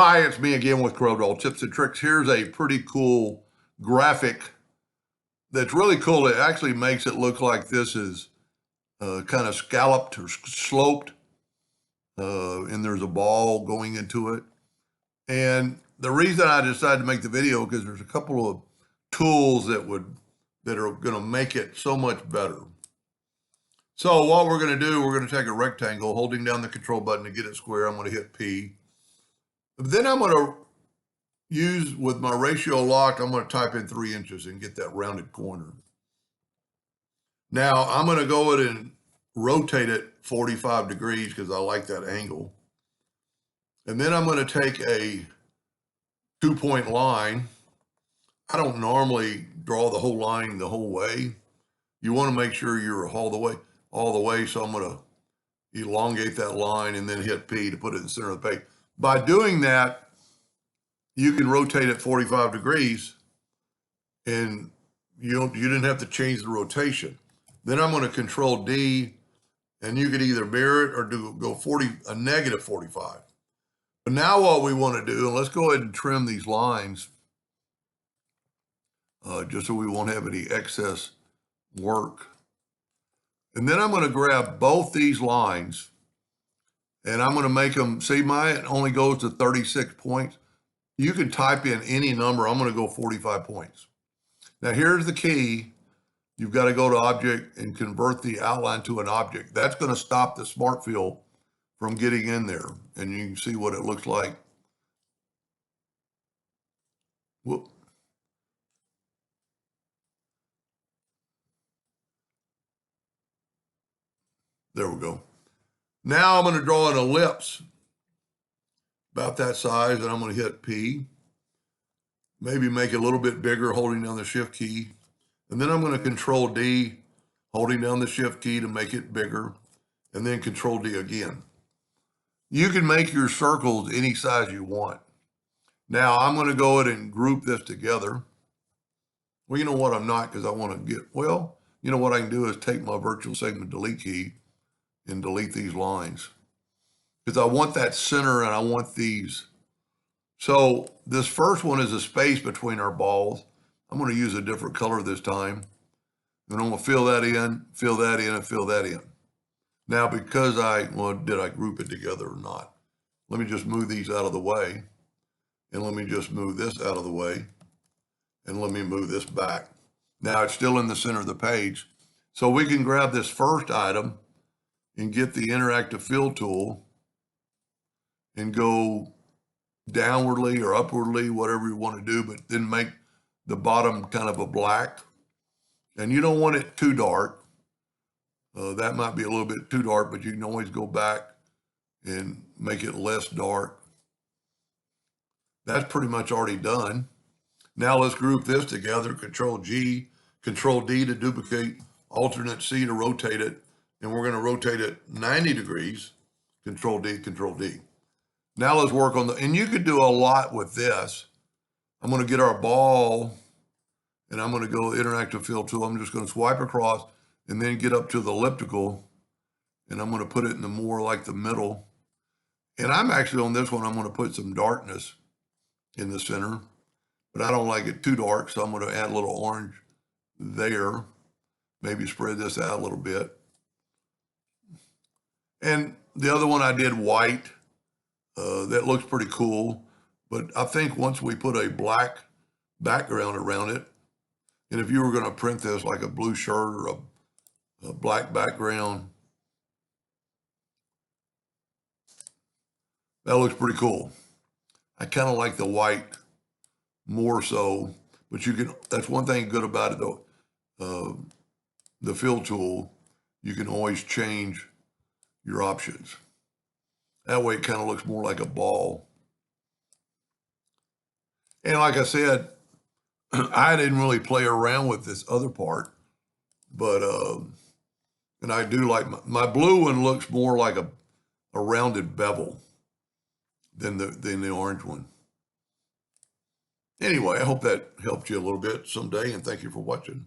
Hi, it's me again with Corel Tips and Tricks. Here's a pretty cool graphic that's really cool. It actually makes it look like this is kind of scalloped or sloped, and there's a ball going into it. And the reason I decided to make the video because there's a couple of tools that are going to make it so much better. So what we're going to do, we're going to take a rectangle, holding down the control button to get it square. I'm going to hit P. Then I'm going to use with my ratio locked, I'm going to type in 3 inches and get that rounded corner. Now I'm going to go ahead and rotate it 45 degrees because I like that angle. And then I'm going to take a 2-point line. I don't normally draw the whole line the whole way. You want to make sure you're all the way. So I'm going to elongate that line and then hit P to put it in the center of the page. By doing that, you can rotate it 45 degrees and you didn't have to change the rotation. Then I'm going to control D, and you could either mirror it or go a negative 45. But now what we want to do, and let's go ahead and trim these lines just so we won't have any excess work. And then I'm going to grab both these lines and I'm going to make them, see, mine only goes to 36 points. You can type in any number. I'm going to go 45 points. Now here's the key. You've got to go to object and convert the outline to an object. That's going to stop the smart fill from getting in there. And you can see what it looks like. Whoop. There we go. Now I'm going to draw an ellipse about that size, and I'm going to hit P. Maybe make it a little bit bigger, holding down the shift key. And then I'm going to control D, holding down the shift key to make it bigger, and then control D again. You can make your circles any size you want. Now I'm going to go ahead and group this together. Well, you know what, I'm not, because I want to get, well, you know what I can do is take my virtual segment delete key and delete these lines. Because I want that center and I want these. So this first one is a space between our balls. I'm going to use a different color this time. And I'm going to fill that in, fill that in, and fill that in. Now, because did I group it together or not? Let me just move these out of the way. And let me just move this out of the way. And let me move this back. Now it's still in the center of the page. So we can grab this first item and get the interactive fill tool and go downwardly or upwardly, whatever you want to do, but then make the bottom kind of a black. And you don't want it too dark. That might be a little bit too dark, but you can always go back and make it less dark. That's pretty much already done. Now let's group this together. Control G, Control D to duplicate, alternate C to rotate it. And we're going to rotate it 90 degrees. Control D, Control D. Now let's work on and you could do a lot with this. I'm going to get our ball and I'm going to go interactive fill tool. I'm just going to swipe across and then get up to the elliptical and I'm going to put it in the more like the middle. And I'm actually on this one, I'm going to put some darkness in the center, but I don't like it too dark. So I'm going to add a little orange there, maybe spread this out a little bit. And the other one I did white. That looks pretty cool, but I think once we put a black background around it, and if you were going to print this like a blue shirt or a black background, that looks pretty cool. I kind of like the white more so, but that's one thing good about it though. The fill tool, you can always change your options. That way it kind of looks more like a ball. And like I said, I didn't really play around with this other part, but, and I do like, my blue one looks more like a rounded bevel than the orange one. Anyway, I hope that helped you a little bit someday, and thank you for watching.